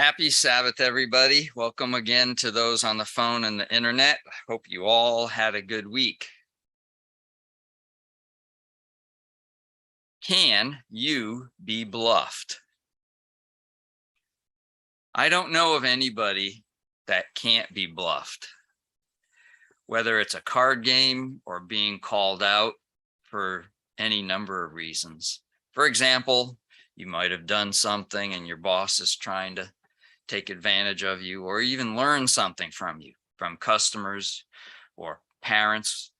Happy Sabbath, everybody. Welcome again to those on the phone and the internet. I hope you all had a good week. Can you be bluffed? I don't know of anybody that can't be bluffed, whether it's a card game or being called out for any number of reasons. For example, you might have done something and your boss is trying to take advantage of you, or even learn something from you, from customers or parents.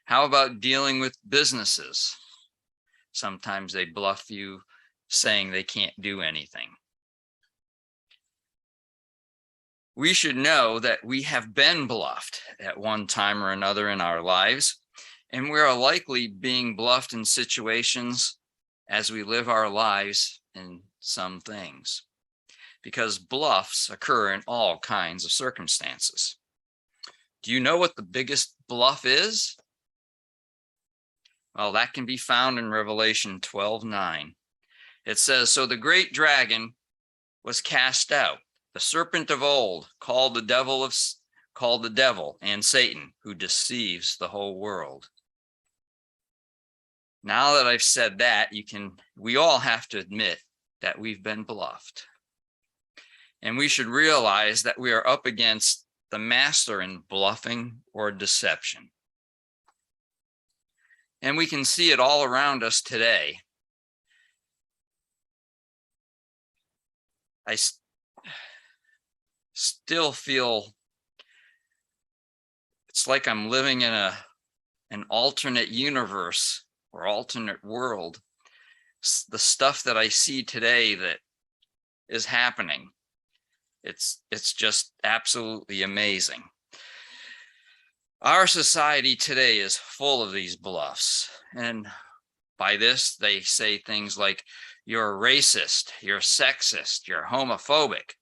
How about dealing with businesses? Sometimes they bluff you saying they can't do anything. We should know that we have been bluffed at one time or another in our lives, and we are likely being bluffed in situations as we live our lives in some things, because bluffs occur in all kinds of circumstances. Do you know what the biggest bluff is? Well, that can be found in Revelation 12:9. It says, "So the great dragon was cast out, the serpent of old, called the devil and Satan, who deceives the whole world." Now that I've said that, we all have to admit that we've been bluffed. And we should realize that we are up against the master in bluffing or deception. And we can see it all around us today. I still feel it's like I'm living in an alternate universe or alternate world. The stuff that I see today that is happening, it's just absolutely amazing. Our society today is full of these bluffs. And by this, they say things like, you're a racist, you're sexist, you're homophobic.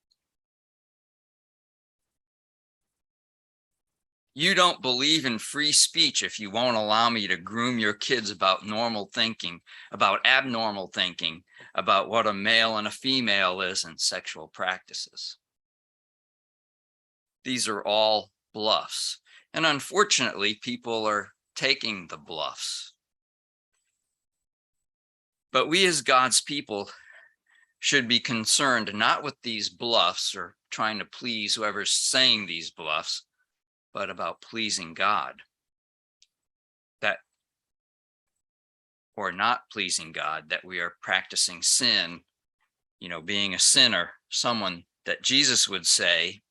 You don't believe in free speech if you won't allow me to groom your kids about normal thinking, about abnormal thinking, about what a male and a female is and sexual practices. These are all bluffs. And unfortunately, people are taking the bluffs. But we as God's people should be concerned not with these bluffs or trying to please whoever's saying these bluffs, but about pleasing God. Or not pleasing God, that we are practicing sin, being a sinner, someone that Jesus would say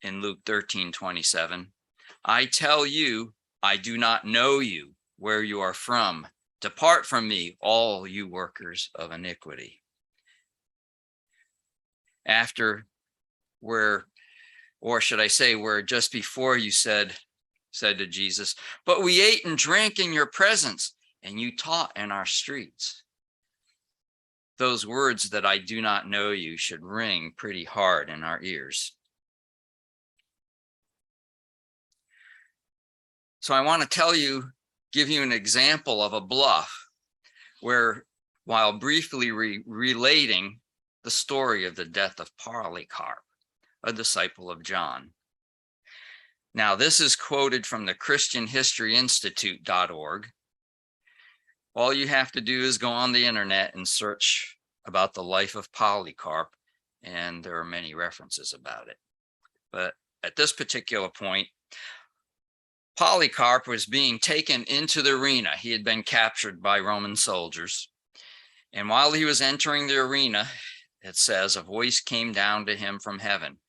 in Luke 13:27, "I tell you, I do not know you, where you are from. Depart from me, all you workers of iniquity." Where just before you said to Jesus, "But we ate and drank in your presence, and you taught in our streets." Those words that I do not know you should ring pretty hard in our ears. So I want to give you an example of a bluff where, while briefly relating the story of the death of Polycarp, a disciple of John. Now, this is quoted from the ChristianHistoryInstitute.org. All you have to do is go on the internet and search about the life of Polycarp, and there are many references about it. But at this particular point, Polycarp was being taken into the arena. He had been captured by Roman soldiers. And while he was entering the arena, it says, a voice came down to him from heaven,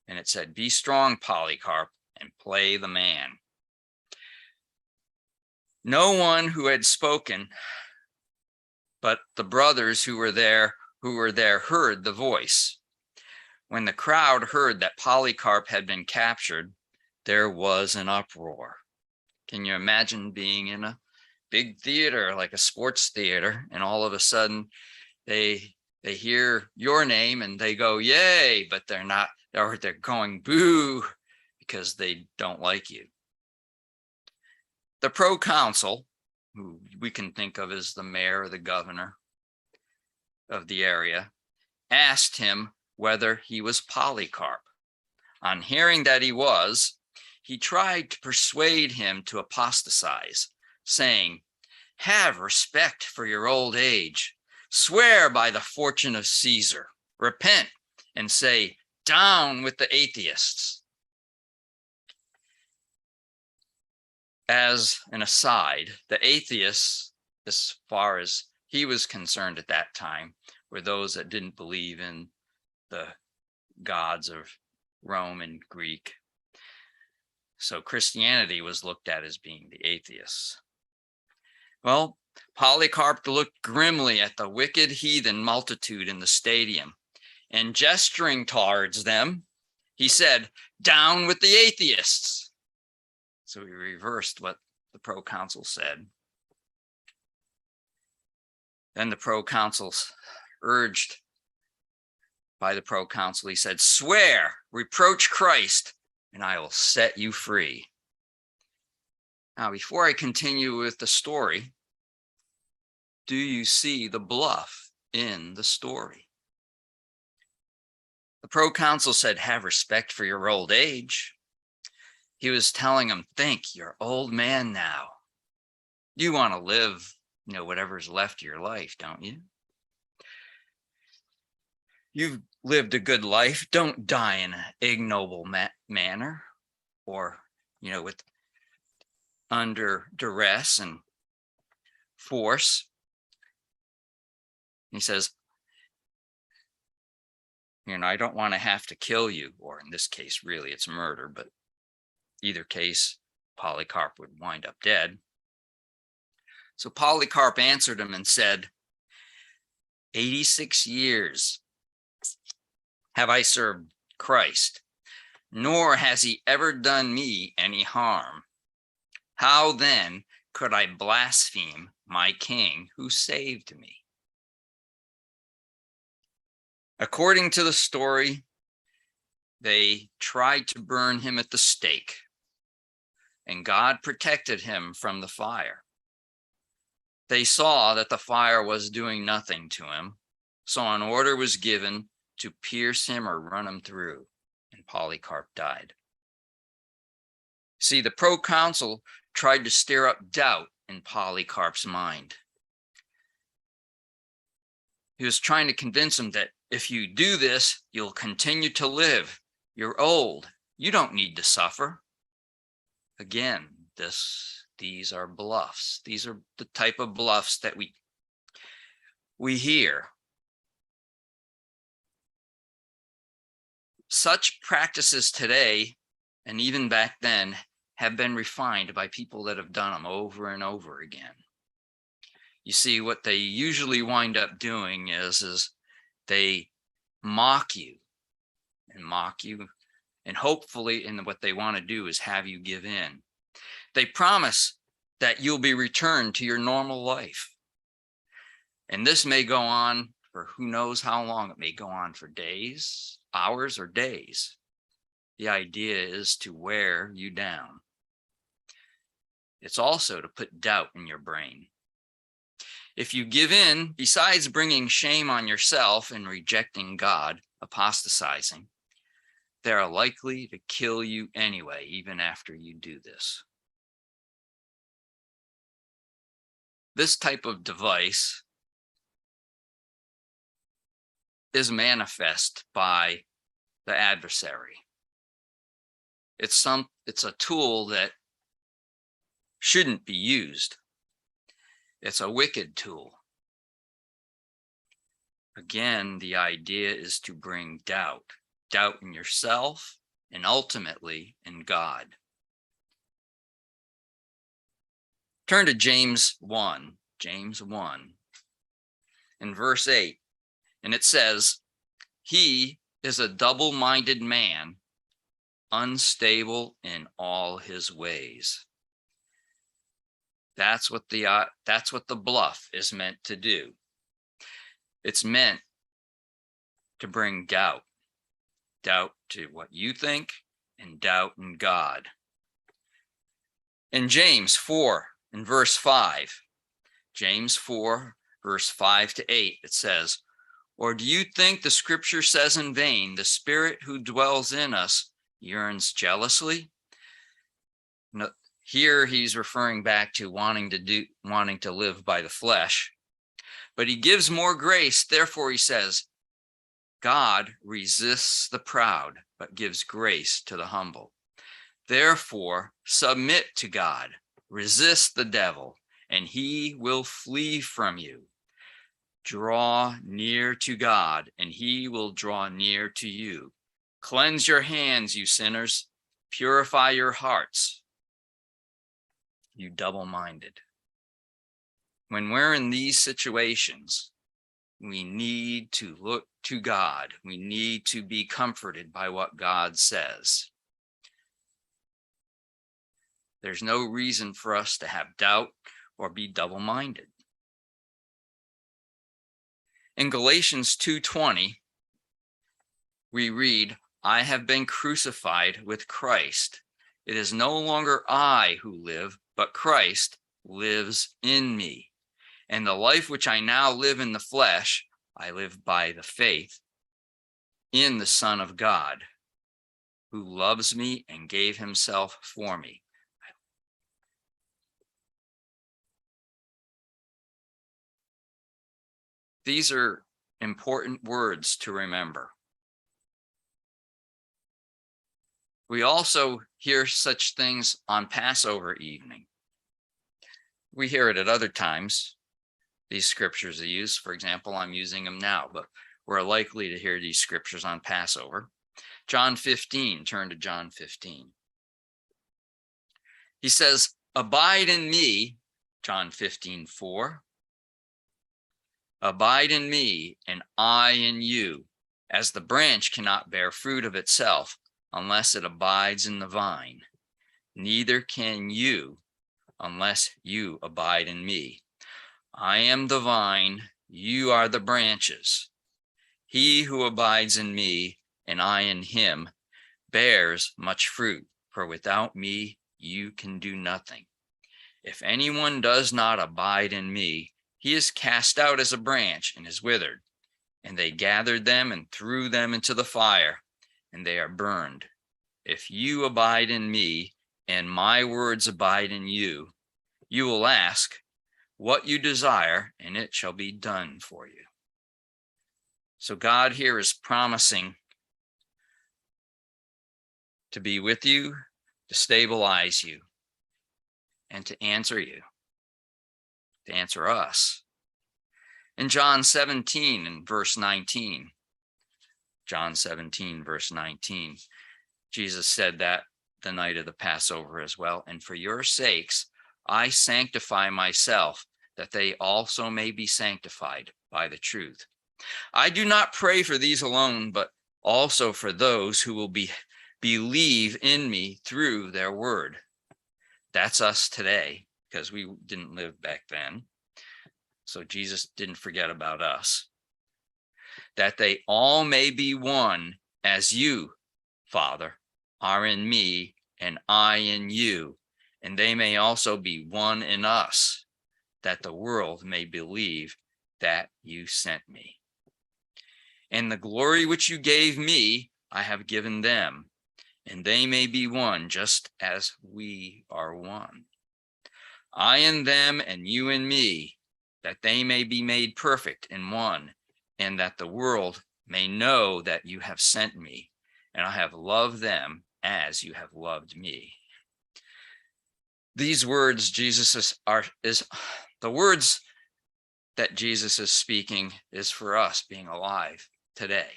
and it said, "Be strong, Polycarp, and play the man." No one who had spoken, but the brothers who were there heard the voice. When the crowd heard that Polycarp had been captured, there was an uproar. Can you imagine being in a big theater, like a sports theater, and all of a sudden they hear your name and they go, "Yay," but they're going boo because they don't like you. The proconsul, who we can think of as the mayor or the governor of the area, asked him whether he was Polycarp. On hearing that he was, he tried to persuade him to apostatize, saying, "Have respect for your old age. Swear by the fortune of Caesar. Repent and say, 'Down with the atheists.'" As an aside, the atheists, as far as he was concerned at that time, were those that didn't believe in the gods of Rome and Greek. So Christianity was looked at as being the atheists. Well, Polycarp looked grimly at the wicked heathen multitude in the stadium, and gesturing towards them, he said, "Down with the atheists." So he reversed what the proconsul said. Then the proconsuls urged by the proconsul, he said, "Swear, reproach Christ, and I will set you free." Now, before I continue with the story, do you see the bluff in the story? The proconsul said, "Have respect for your old age." He was telling him, think, you're an old man now. You want to live, whatever's left of your life, don't you? You've lived a good life. Don't die in an ignoble manner or, with under duress and force. He says, I don't want to have to kill you, or in this case, really, it's murder, but either case, Polycarp would wind up dead. So Polycarp answered him and said, 86 years have I served Christ, nor has he ever done me any harm. How then could I blaspheme my king who saved me? According to the story, they tried to burn him at the stake, and God protected him from the fire. They saw that the fire was doing nothing to him, so an order was given to pierce him or run him through, and Polycarp died. See, the proconsul tried to stir up doubt in Polycarp's mind. He was trying to convince him that if you do this, you'll continue to live. You're old. You don't need to suffer. Again, these are bluffs. These are the type of bluffs that we hear. Such practices today, and even back then, have been refined by people that have done them over and over again. You see, what they usually wind up doing is they mock you, and hopefully, and what they want to do is have you give in. They promise that you'll be returned to your normal life. And this may go on for who knows how long. It may go on for days, hours, or days. The idea is to wear you down. It's also to put doubt in your brain. If you give in, besides bringing shame on yourself and rejecting God, apostatizing, they are likely to kill you anyway, even after you do this. This type of device is manifest by the adversary. It's a tool that shouldn't be used. It's a wicked tool. Again, the idea is to bring doubt in yourself and ultimately in God. Turn to James 1 in verse 8, and it says, "He is a double-minded man, unstable in all his ways." That's what the bluff is meant to do. It's meant to bring doubt to what you think and doubt in God. In James 4, in verse 5, James 4, verse 5 to 8, it says, Or do you think the scripture says in vain, the Spirit who dwells in us yearns jealously? No, here he's referring back to wanting to live by the flesh, but he gives more grace. Therefore, he says, God resists the proud, but gives grace to the humble. Therefore, submit to God, resist the devil, and he will flee from you. Draw near to God, and he will draw near to you. Cleanse your hands, you sinners. Purify your hearts, you double-minded. When we're in these situations, we need to look to God. We need to be comforted by what God says. There's no reason for us to have doubt or be double-minded. In Galatians 2:20, we read, I have been crucified with Christ. It is no longer I who live, but Christ lives in me. And the life which I now live in the flesh, I live by the faith in the Son of God, who loves me and gave himself for me. These are important words to remember. We also hear such things on Passover evening. We hear it at other times. These scriptures are used. For example, I'm using them now, but we're likely to hear these scriptures on Passover. John 15, turn to John 15. He says, abide in me, John 15:4. Abide in me, and I in you, as the branch cannot bear fruit of itself unless it abides in the vine. Neither can you unless you abide in me. I am the vine, you are the branches. He who abides in me, and I in him, bears much fruit, for without me you can do nothing. If anyone does not abide in me, he is cast out as a branch and is withered. And they gathered them and threw them into the fire, and they are burned. If you abide in me, and my words abide in you, you will ask what you desire, and it shall be done for you. So God here is promising to be with you, to stabilize you, and to answer you, to answer us. In John 17 and verse 19, John 17, verse 19, Jesus said that the night of the Passover as well. And for your sakes, I sanctify myself, that they also may be sanctified by the truth. I do not pray for these alone, but also for those who will believe in me through their word. That's us today, because we didn't live back then. So Jesus didn't forget about us. That they all may be one, as you, Father, are in me and I in you, and they may also be one in us, that the world may believe that you sent me. And the glory which you gave me, I have given them, and they may be one, just as we are one. I in them and you in me, that they may be made perfect in one, and that the world may know that you have sent me, and I have loved them as you have loved me. These words Jesus is the words that Jesus is speaking is for us being alive today,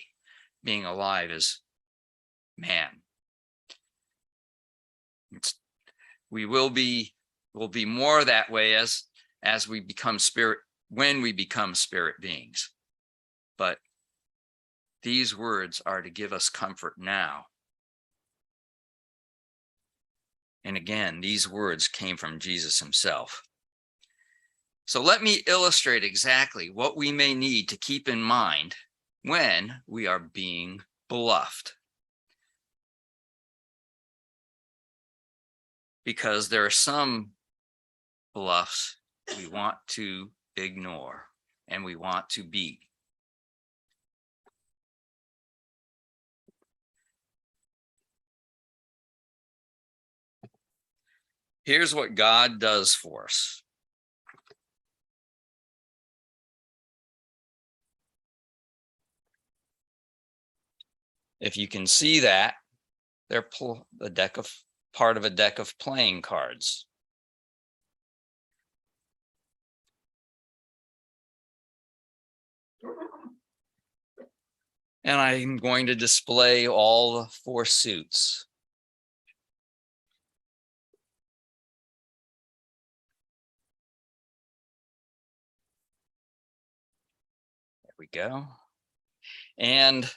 being alive as man. We'll be more that way as we become spirit, when we become spirit beings. But these words are to give us comfort now. And again, these words came from Jesus himself. So let me illustrate exactly what we may need to keep in mind when we are being bluffed. Because there are some bluffs we want to ignore and we want to beat. Here's what God does for us. If you can see that, they're part of a deck of playing cards. And I'm going to display all 4 suits. There we go. And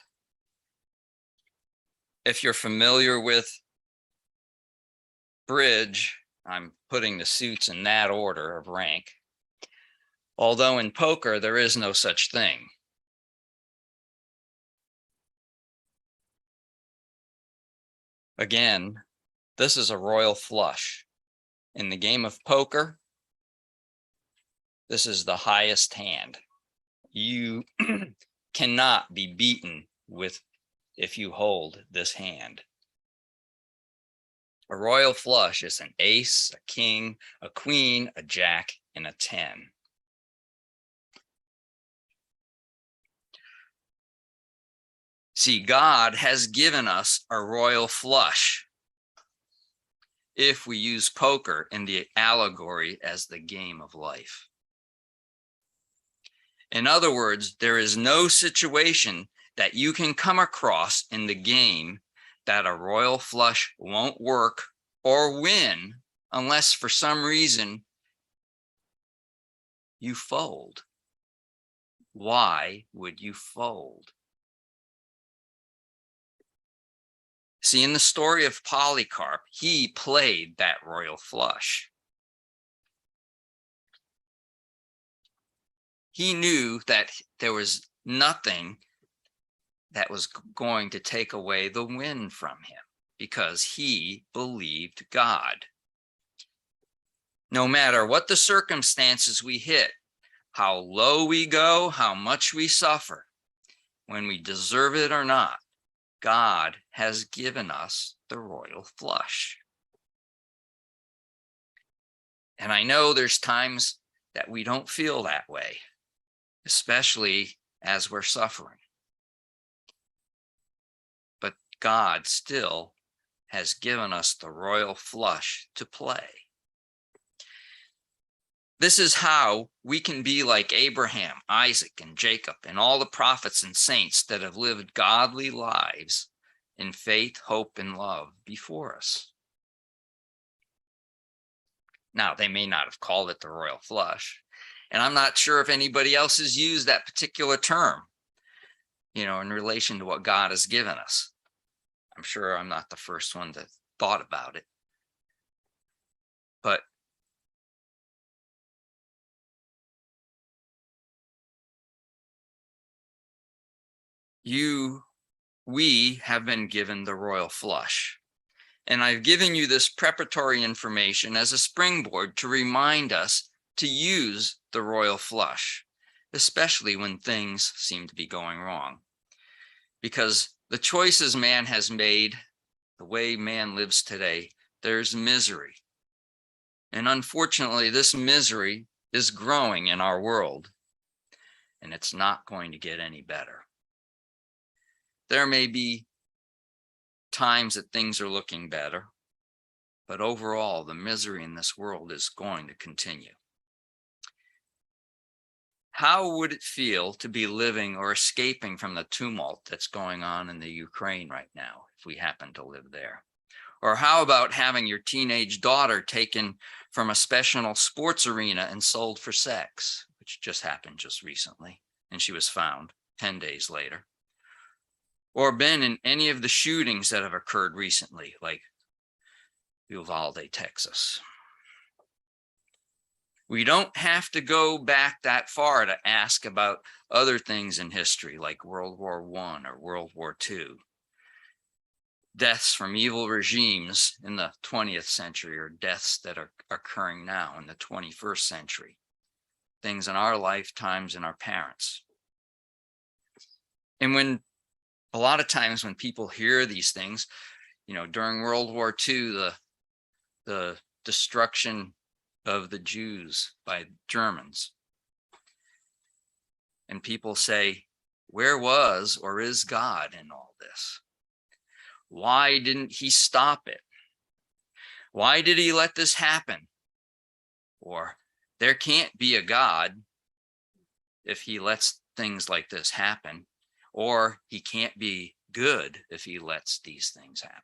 if you're familiar with bridge, I'm putting the suits in that order of rank. Although in poker, there is no such thing. Again, this is a royal flush. In the game of poker, this is the highest hand. You cannot be beaten if you hold this hand. A royal flush is an ace, a king, a queen, a jack, and a 10. See, God has given us a royal flush if we use poker in the allegory as the game of life. In other words, there is no situation that you can come across in the game that a royal flush won't work or win unless for some reason you fold. Why would you fold? See, in the story of Polycarp, he played that royal flush. He knew that there was nothing that was going to take away the win from him because he believed God. No matter what the circumstances we hit, how low we go, how much we suffer, when we deserve it or not, God has given us the royal flush. And I know there's times that we don't feel that way, especially as we're suffering. But God still has given us the royal flush to play. This is how we can be like Abraham, Isaac, and Jacob, and all the prophets and saints that have lived godly lives in faith, hope, and love before us. Now, they may not have called it the royal flush, and I'm not sure if anybody else has used that particular term, in relation to what God has given us. I'm sure I'm not the first one that thought about it. But we have been given the royal flush. And I've given you this preparatory information as a springboard to remind us to use the royal flush, especially when things seem to be going wrong. Because the choices man has made, the way man lives today, there's misery. And unfortunately, this misery is growing in our world, and it's not going to get any better. There may be times that things are looking better, but overall, the misery in this world is going to continue. How would it feel to be living or escaping from the tumult that's going on in the Ukraine right now, if we happen to live there? Or how about having your teenage daughter taken from a special sports arena and sold for sex, which just happened just recently, and she was found 10 days later? Or been in any of the shootings that have occurred recently, like Uvalde, Texas. We don't have to go back that far to ask about other things in history, like World War I or World War II. Deaths from evil regimes in the 20th century, or deaths that are occurring now in the 21st century. Things in our lifetimes and our parents. And a lot of times when people hear these things, during World War II, the destruction of the Jews by Germans. And people say, where was or is God in all this? Why didn't he stop it? Why did he let this happen? Or there can't be a God if he lets things like this happen, or he can't be good if he lets these things happen.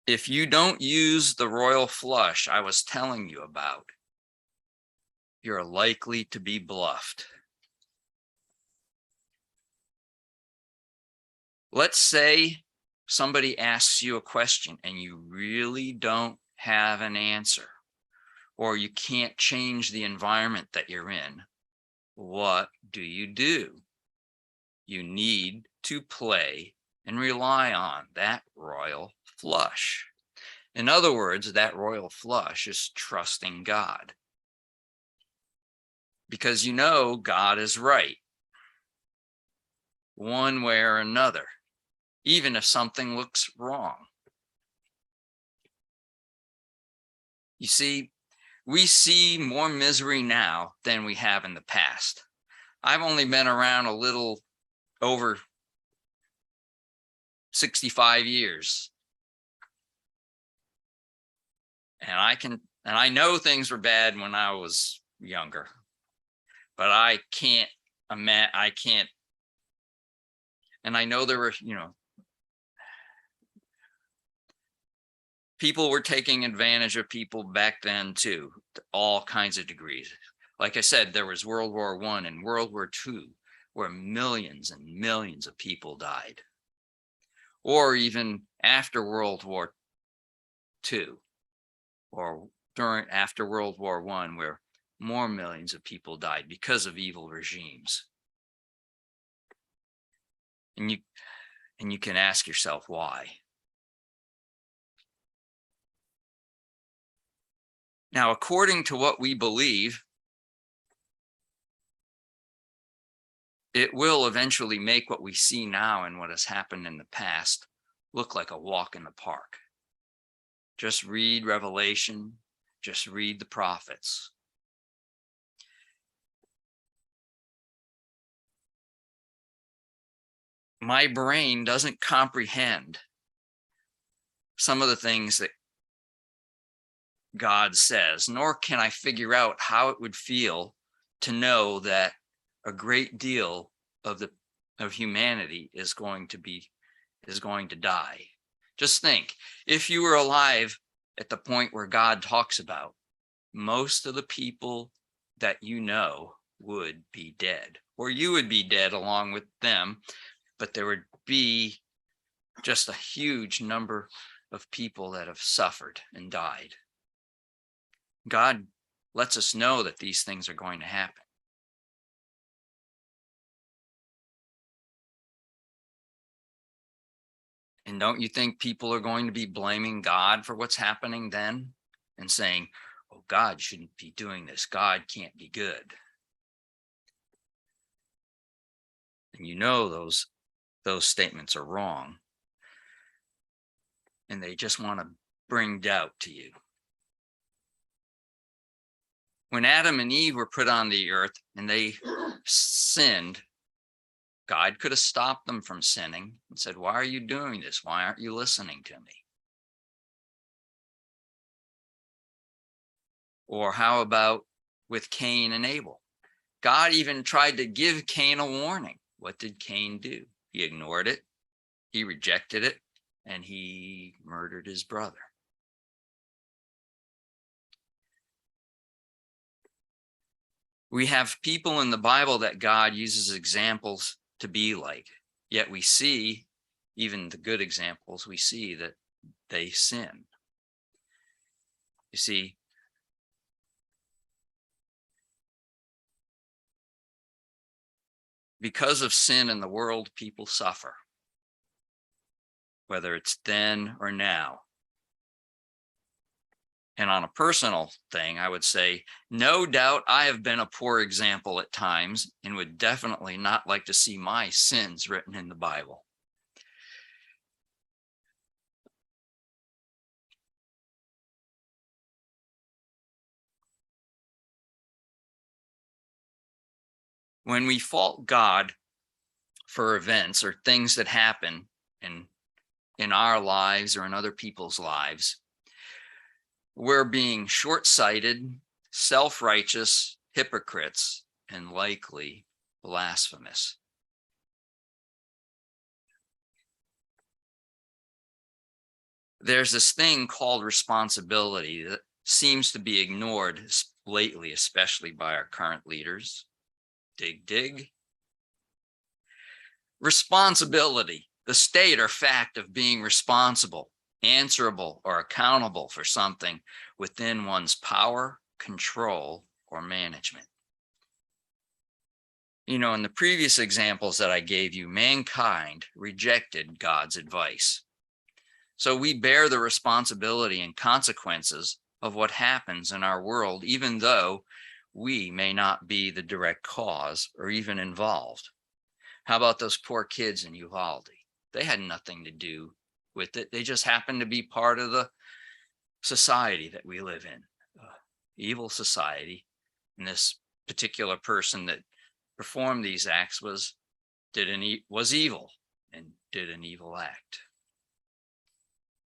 If you don't use the royal flush I was telling you about, you're likely to be bluffed. Let's say somebody asks you a question and you really don't have an answer, or you can't change the environment that you're in. What do? You need to play and rely on that royal flush. In other words, that royal flush is trusting God. Because you know God is right, one way or another, even if something looks wrong. You see, we see more misery now than we have in the past. I've only been around a little over 65 years. And I know things were bad when I was younger, but I can't, and I know there were, people were taking advantage of people back then too, to all kinds of degrees. Like I said, there was World War I and World War II, where millions and millions of people died. Or even after World War II, or after World War I, where more millions of people died because of evil regimes. And you can ask yourself why. Now, according to what we believe, it will eventually make what we see now and what has happened in the past look like a walk in the park. Just read Revelation, just read the prophets. My brain doesn't comprehend some of the things that God says, nor can I figure out how it would feel to know that a great deal of humanity is going to die. Just think, if you were alive at the point where God talks about, most of the people that you know would be dead, or you would be dead along with them, but there would be just a huge number of people that have suffered and died. God lets us know that these things are going to happen. And don't you think people are going to be blaming God for what's happening then and saying, oh, God shouldn't be doing this. God can't be good. And you know those statements are wrong. And they just want to bring doubt to you. When Adam and Eve were put on the earth and they sinned, God could have stopped them from sinning and said, why are you doing this? Why aren't you listening to me? Or how about with Cain and Abel? God even tried to give Cain a warning. What did Cain do? He ignored it, he rejected it, and he murdered his brother. We have people in the Bible that God uses examples to be like, yet we see, even the good examples, we see that they sin. You see, because of sin in the world, people suffer, whether it's then or now. And on a personal thing, I would say, no doubt I have been a poor example at times and would definitely not like to see my sins written in the Bible. When we fault God for events or things that happen in our lives or in other people's lives, we're being short-sighted, self-righteous, hypocrites, and likely blasphemous. There's this thing called responsibility that seems to be ignored lately, especially by our current leaders. Dig, dig. Responsibility, the state or fact of being responsible, answerable, or accountable for something within one's power, control, or management. You know, in the previous examples that I gave you, mankind rejected God's advice. So we bear the responsibility and consequences of what happens in our world, even though we may not be the direct cause or even involved. How about those poor kids in Uvalde? They had nothing to do with it. They just happened to be part of the society that we live in, evil society. And this particular person that performed these acts was evil and did an evil act.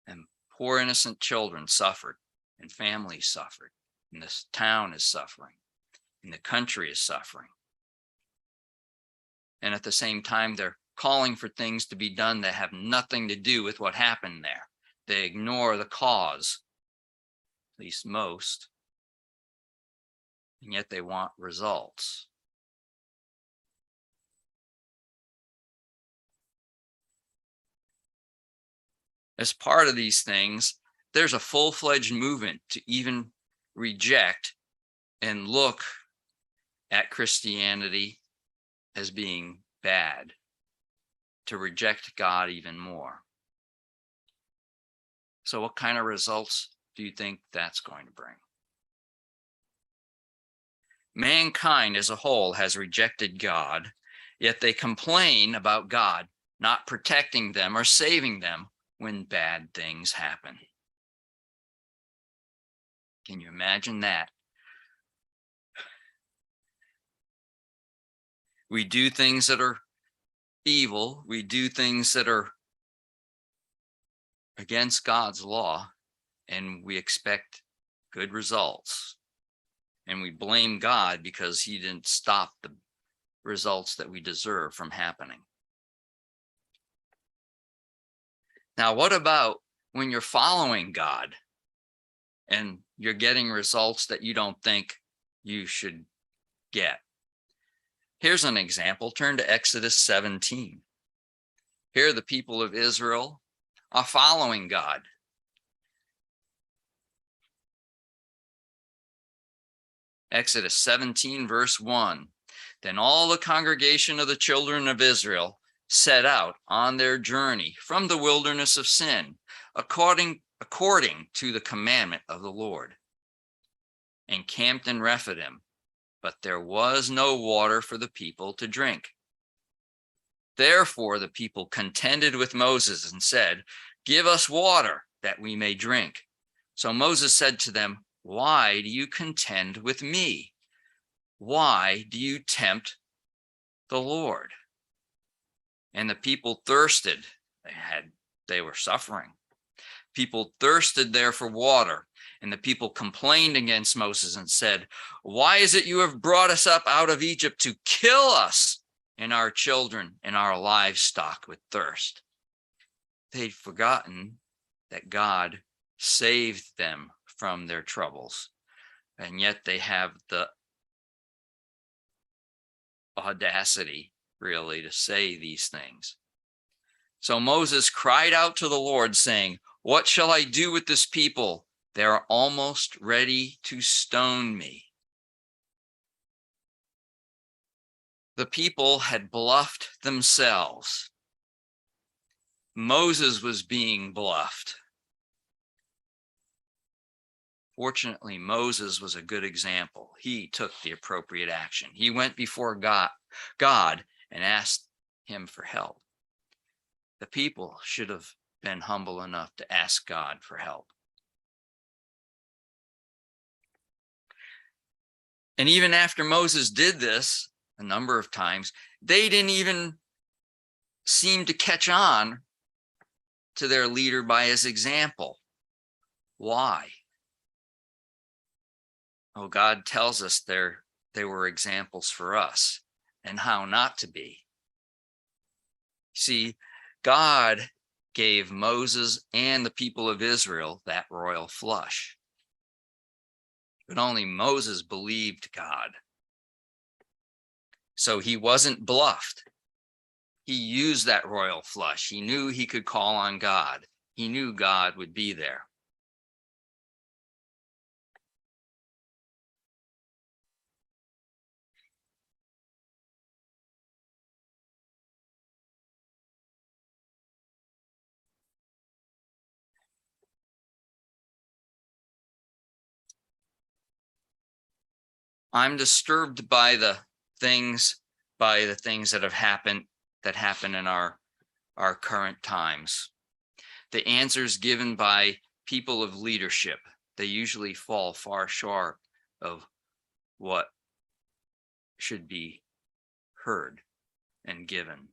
And poor innocent children suffered, and families suffered, and this town is suffering, and the country is suffering. And at the same time, they're calling for things to be done that have nothing to do with what happened there. They ignore the cause, at least most, and yet they want results. As part of these things, there's a full-fledged movement to even reject and look at Christianity as being bad, to reject God even more. So what kind of results do you think that's going to bring? Mankind as a whole has rejected God, yet they complain about God not protecting them or saving them when bad things happen. Can you imagine that? We do things that are evil. We do things that are against God's law, and we expect good results. And we blame God because he didn't stop the results that we deserve from happening. Now, what about when you're following God and you're getting results that you don't think you should get? Here's an example. Turn to Exodus 17. Here, the people of Israel are following God. Exodus 17, verse 1. Then all the congregation of the children of Israel set out on their journey from the wilderness of Sin, according to the commandment of the Lord, and camped in Rephidim, but there was no water for the people to drink. Therefore the people contended with Moses and said, "Give us water that we may drink." So Moses said to them, "Why do you contend with me? Why do you tempt the Lord?" And the people thirsted. They were suffering. People thirsted there for water, and the people complained against Moses and said, "Why is it you have brought us up out of Egypt to kill us and our children and our livestock with thirst?" They'd forgotten that God saved them from their troubles, and yet they have the audacity, really, to say these things. So Moses cried out to the Lord, saying, "What shall I do with this people? They are almost ready to stone me." The people had bluffed themselves. Moses was being bluffed. Fortunately, Moses was a good example. He took the appropriate action. He went before God and asked him for help. The people should have been humble enough to ask God for help. And even after Moses did this, a number of times, they didn't even seem to catch on to their leader by his example. Why? Oh, God tells us they were examples for us and how not to be. See, God gave Moses and the people of Israel that royal flush. But only Moses believed God. So he wasn't bluffed. He used that royal flush. He knew he could call on God. He knew God would be there. I'm disturbed by the things that have happened, that happen in our current times. The answers given by people of leadership, they usually fall far short of what should be heard and given.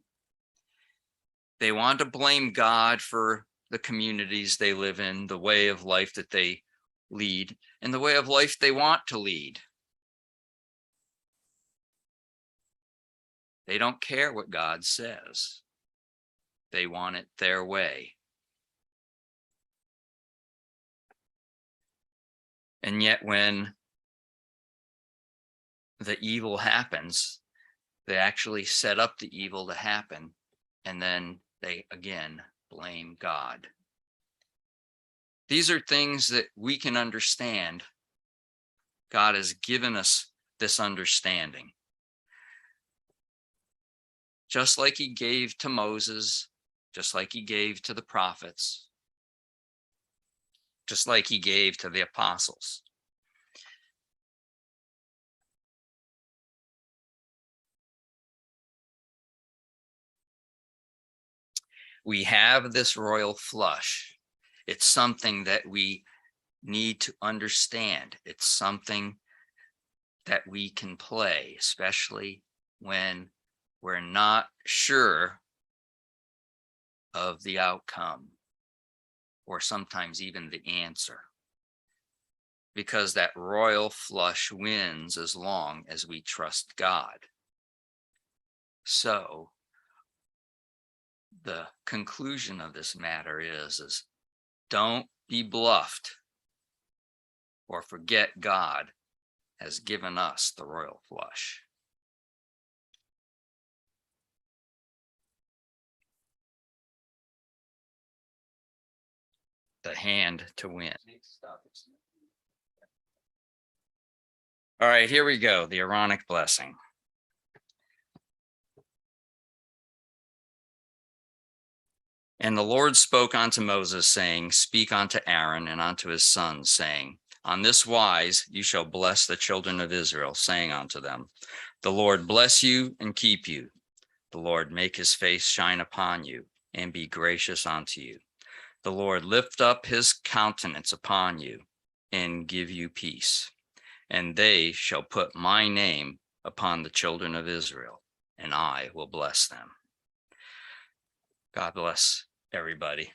They want to blame God for the communities they live in, the way of life that they lead, and the way of life they want to lead. They don't care what God says. They want it their way. And yet when the evil happens, they actually set up the evil to happen, and then they again blame God. These are things that we can understand. God has given us this understanding. Just like he gave to Moses, just like he gave to the prophets, just like he gave to the apostles. We have this royal flush. It's something that we need to understand. It's something that we can play, especially when we're not sure of the outcome, or sometimes even the answer, because that royal flush wins as long as we trust God. So the conclusion of this matter is don't be bluffed or forget God has given us the royal flush. The hand to win. All right, here we go. The Aaronic blessing. And the Lord spoke unto Moses, saying, Speak unto Aaron and unto his sons, saying, On this wise you shall bless the children of Israel, saying unto them, The Lord bless you and keep you. The Lord make his face shine upon you and be gracious unto you. The Lord lift up his countenance upon you and give you peace. And they shall put my name upon the children of Israel, and I will bless them. God bless everybody.